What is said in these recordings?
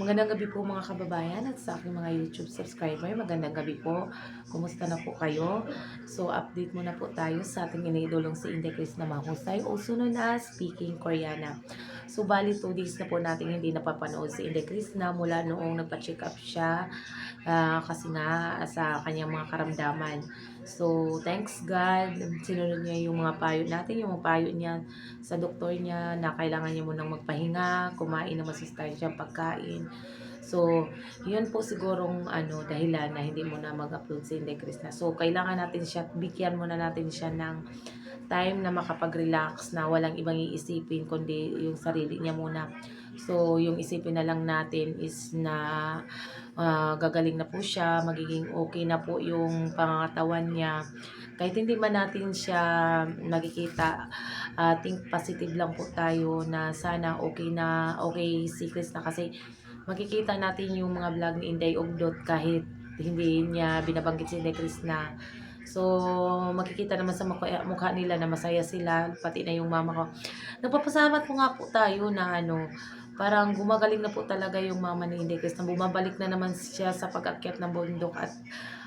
Magandang gabi po mga kababayan at sa aking mga YouTube subscriber. Magandang gabi po. Kumusta na po kayo? So, update muna po tayo sa ating iniidolong si Inday Chris na mahusay o sunod na Speaking Koreana. So, bali 2 days na po natin hindi napapanood si Inday Chris na mula noong nagpa-check up siya kasi nga sa kanyang mga karamdaman. So, thanks God, sinunod niya yung mga payo natin, yung mga payo niya sa doktor niya na kailangan niya munang magpahinga, kumain ng masustansyang pagkain. So, yun po sigurong dahilan na hindi mo na mag-upload si Inday Chris na. So, kailangan natin siya, bigyan muna natin siya ng time na makapag-relax na walang ibang iisipin kundi yung sarili niya muna. So, yung isipin na lang natin is na gagaling na po siya, magiging okay na po yung pangangatawan niya. Kahit hindi man natin siya nakikita, think positive lang po tayo na sana okay si Chris na kasi makikita natin yung mga vlog ni Inday Ugdot kahit hindi niya binabanggit si Inday Chris na. So, makikita naman sa mukha nila na masaya sila, pati na yung mama ko. Nagpapasalamat po nga po tayo na parang gumagaling na po talaga yung mama ni Inday Chris na bumabalik na naman siya sa pag-akyat ng bundok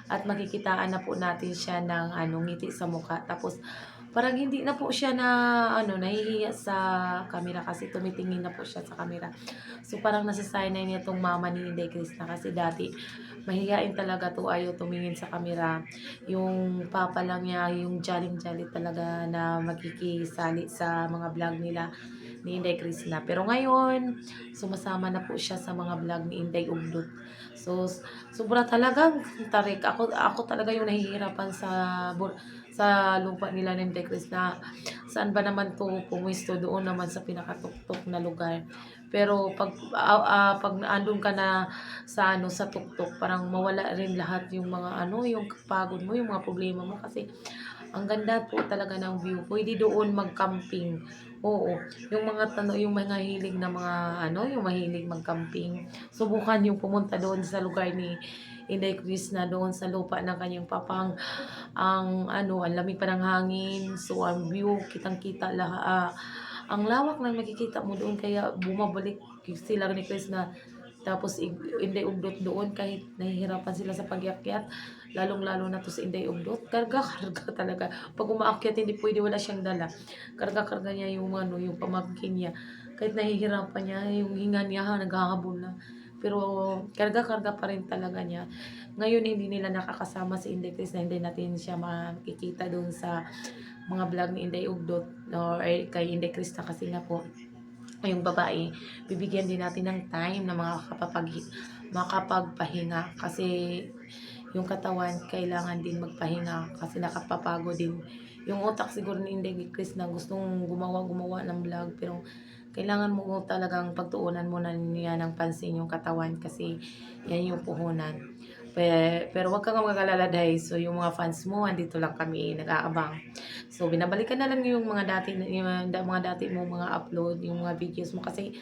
at makikitaan na po natin siya ng ngiti sa mukha. Tapos parang hindi na po siya na nahihiya sa camera kasi tumitingin na po siya sa camera. So parang nasasanay niya tong mama ni Inday Chris na kasi dati mahihain talaga to, ayaw tumingin sa camera. Yung papa lang niya, yung jaling-jali talaga na makikisali sa mga vlog nila ni Inday Chris na. Pero ngayon, sumasama na po siya sa mga vlog ni Inday Ugdot. So, sobra talagang tarik. Ako talaga yung nahihirapan sa lupa nila ni Inday Chris na saan ba naman to pumuisto, doon naman sa pinakatuktok na lugar. Pero pag andun ka na sa tuktok, parang mawala rin lahat yung mga yung pagod mo, yung mga problema mo kasi ang ganda po talaga ng view. Pwede doon mag-camping. Oo, yung mga hilig na mga yung mahilig mag-camping. Subukan yung pumunta doon sa lugar ni Inday Chris na doon sa lupa ng kanyang papang ang lamig pa ng hangin. So ang view kitang-kita ang lawak na makikita mo doon kaya bumabalik sila ni Chris na tapos Inday Ugdot doon kahit nahihirapan sila sa pag-akyat, lalong-lalo na 'to si Inday Ugdot, karga-karga talaga. 'Pag umaakyat hindi puwede wala siyang dala. Karga-karga niya yung yung pamangkin niya. Kahit nahihirapan niya, yung hinga niya naghahabol na. Pero karga-karga pa rin talaga niya. Ngayon hindi nila nakakasama si Inday Chris na hindi natin siya makikita doon sa mga vlog ni Inday Ugdot or kay Inday Chris na kasi nga po yung babae, bibigyan din natin ng time na makapagpahinga kasi yung katawan kailangan din magpahinga kasi nakapapagod din. Yung utak siguro ni Inday Chris na gustong gumawa ng vlog pero kailangan mo talagang pagtuunan mo na niya ng pansin yung katawan kasi yan yung puhunan. Pero wag kang mag-alala dahil so yung mga fans mo andito lang kami nag-aabang. So binabalikan na lang yung mga dati mong mga upload, yung mga videos mo kasi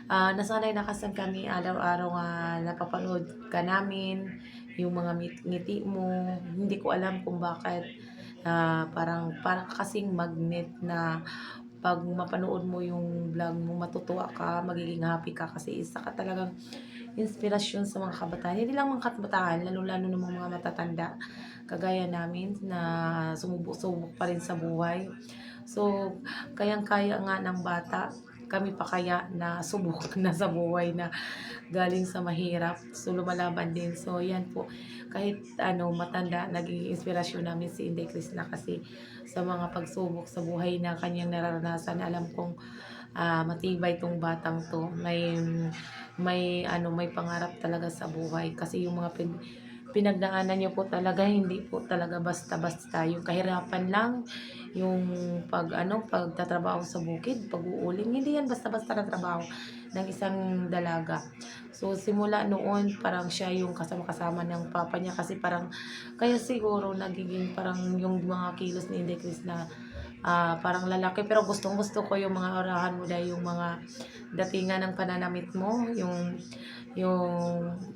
nasanay na kasi kami araw-araw nga napapanood ka namin, yung mga ngiti mo. Hindi ko alam kung bakit parang kasing magnet na 'pag mapanood mo yung vlog mo matutuwa ka, magiging happy ka kasi isa ka talagang inspirasyon sa mga kabataan. Hindi lang mga kabataan, lalong-lalo na mga matatanda kagaya namin na sumubok-subok pa rin sa buhay. So, kayang-kaya nga ng bata, kami pa kaya na subok na sa buhay na galing sa mahirap. So, lumalaban din. So, yan po. Kahit matanda, naging inspirasyon namin si Inday Chris na kasi sa mga pagsubok sa buhay na kanyang nararanasan. Alam kong matibay tong batang to. May pangarap talaga sa buhay kasi yung mga pinagdaanan niyo po talaga hindi po talaga basta-basta yung kahirapan lang yung pagtatrabaho sa bukid, pag-uuling, hindi yan basta-basta na trabaho ng isang dalaga. So simula noon parang siya yung kasama-kasama ng papa niya kasi parang kaya siguro nagiging parang yung mga kilos ni Inday Chris na parang lalaki pero gustong-gusto ko yung mga orahan mo dahil yung mga datingan ng pananamit mo, yung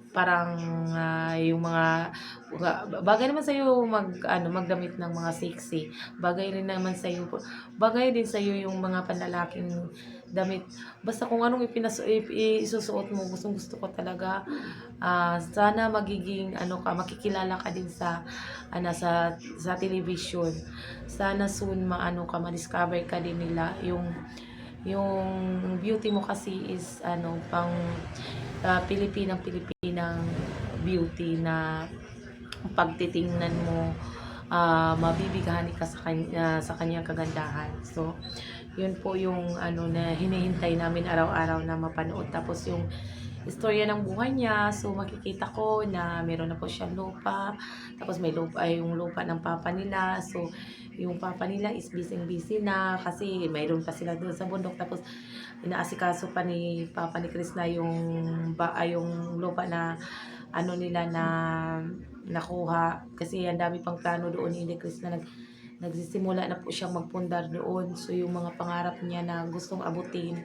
parang yung mga bagay naman sa iyo magdamit ng mga sexy. Bagay rin naman sa iyo, bagay din sa iyo yung mga panlalaking damit. Basta kung anong isusuot mo, gustong-gusto ko talaga. Sana magiging makikilala ka din sa sa television. Sana soon ma-discover ka din nila yung beauty mo kasi is pang Pilipinang beauty na pagtitingnan mo, mabibighani ka sa kanyang kagandahan. So, yun po yung na hinihintay namin araw-araw na mapanood. Tapos yung istorya ng buhay niya, so makikita ko na meron na po siyang lupa, tapos may lupa ay yung lupa ng papa nila. So, yung papa nila is busy na kasi mayroon pa sila doon sa bundok, tapos inaasikaso pa ni papa ni Chris na yung lupa na nila na nakuha, kasi ang dami pang plano doon ni Chris na nagsisimula na po siyang magpundar doon. So yung mga pangarap niya na gustong abutin,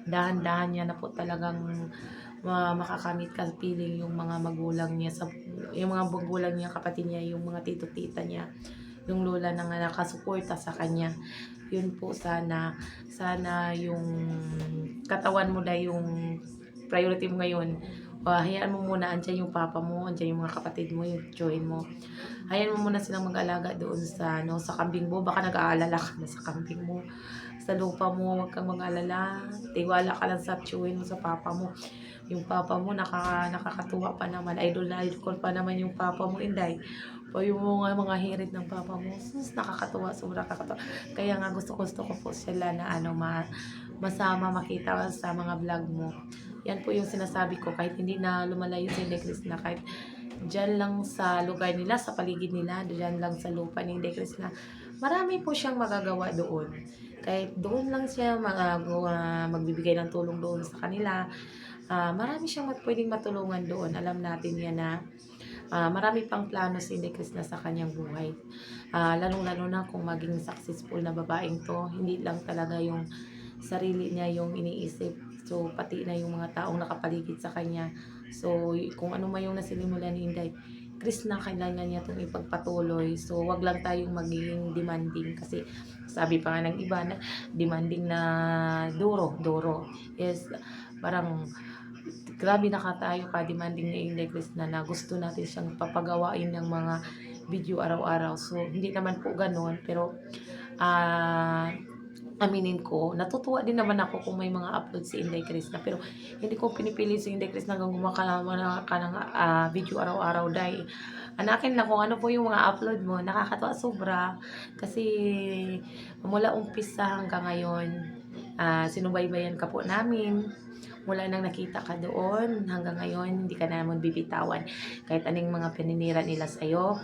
dahan-dahan niya na po talagang makakamit, kapiling yung mga magulang niya, yung mga magulang niya, kapatid niya, yung mga tito-tita niya, yung lola na nakasuporta sa kanya. Yun po, sana yung katawan mo na yung priority mo ngayon. Hayaan mo muna, andyan yung papa mo, andyan yung mga kapatid mo, yung tiyuhin mo. Hayaan mo muna silang mag-alaga doon sa kambing mo. Baka nag-aalala ka na sa kambing mo, sa lupa mo. Huwag kang mag-alala. Tiwala ka lang sa tiyuhin mo, sa papa mo. Yung papa mo, nakakatuwa pa naman. Idol na idol pa naman yung papa mo, Inday. O yung mga hirit ng papa mo, sus, nakakatuwa, sobrang nakakatuwa. Kaya nga gusto ko po sila na masama, makita sa mga vlog mo. Yan po yung sinasabi ko, kahit hindi na lumalayo si Chris na, kahit dyan lang sa lugar nila, sa paligid nila, dyan lang sa lupa ni Chris na, marami po siyang magagawa doon. Kahit doon lang siya magbibigay ng tulong doon sa kanila. Marami siyang pwedeng matulungan doon. Alam natin yan na marami pang plano si Chris na sa kanyang buhay. Lalong-lalo na kung maging successful na babaeng to, hindi lang talaga yung sarili niya yung iniisip. So, pati na yung mga taong nakapaligid sa kanya. So, kung ano man yung nasinimulan ni Inday, Chris na kailangan niya itong ipagpatuloy. So, wag lang tayong magiging demanding, kasi sabi pa nga ng iba na demanding na duro. Yes, parang grabe na tayo ka-demanding ni Inday Chris na gusto natin siyang papagawain ng mga video araw-araw. So, hindi naman po ganon, pero ah aminin ko, natutuwa din naman ako kung may mga upload si Inday Chris na, pero hindi ko pinipili si Inday Chris na gumagawa ka ng video araw-araw dahil anakin lang kung ano po yung mga upload mo. Nakakatuwa sobra kasi mula umpisa hanggang ngayon, sinubaybayan ka po namin. Mula nang nakita ka doon hanggang ngayon, hindi ka naman bibitawan. Kahit anong mga paninira nila sa'yo,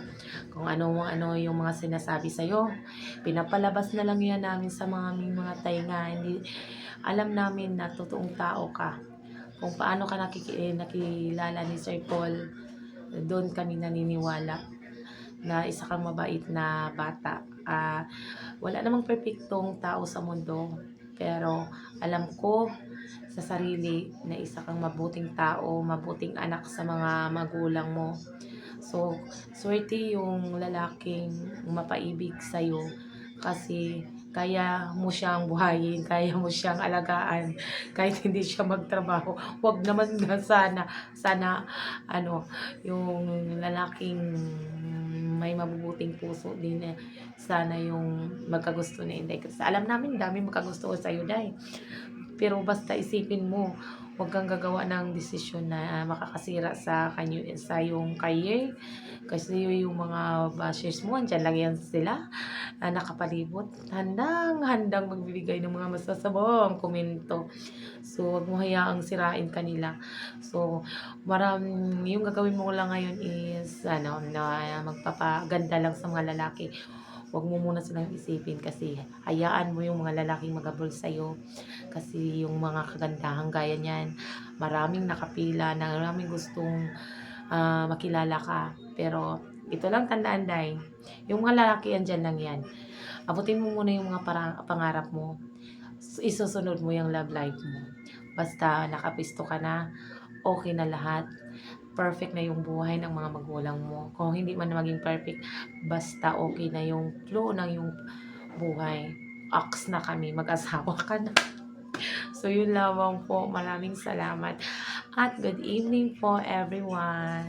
kung ano yung mga sinasabi sa'yo, pinapalabas na lang yan namin sa mga tainga. Hindi, alam namin na totoong tao ka. Kung paano ka nakilala ni Sir Paul, doon kami naniniwala na isa kang mabait na bata. Wala namang perfectong tao sa mundo, pero alam ko sa sarili na isa kang mabuting tao, mabuting anak sa mga magulang mo. So, swerte yung lalaking mapaibig sa'yo kasi kaya mo siyang buhayin, kaya mo siyang alagaan kahit hindi siya magtrabaho. Wag naman na sana yung lalaking may mabubuting puso din sana yung magkagusto ni Inday. Kasi alam namin dami magkagusto sa iyo, Day. Pero basta isipin mo, huwag kang gagawa ng desisyon na makakasira sa yung career. Kasi yung mga bashers mo, andyan lang yan sila, nakapalibot. Handang magbibigay ng mga masasabong komento. So, huwag mo hayaang sirain kanila. So, yung gagawin mo lang ngayon is, na magpapaganda lang sa mga lalaki. Huwag mo muna silang isipin, kasi hayaan mo yung mga lalaking magabol sa'yo. Kasi yung mga kagandahan gaya niyan, maraming nakapila, na maraming gustong makilala ka. Pero ito lang tandaan, Day, yung mga lalaki andyan lang yan. Abutin mo muna yung mga pangarap mo. Isusunod mo yung love life mo. Basta nakapisto ka na, okay na lahat. Perfect na yung buhay ng mga magulang mo. Kung hindi man maging perfect, basta okay na yung flow ng yung buhay. Aks na kami, mag-asawa ka na. So, yun lamang po. Maraming salamat. At good evening po, everyone.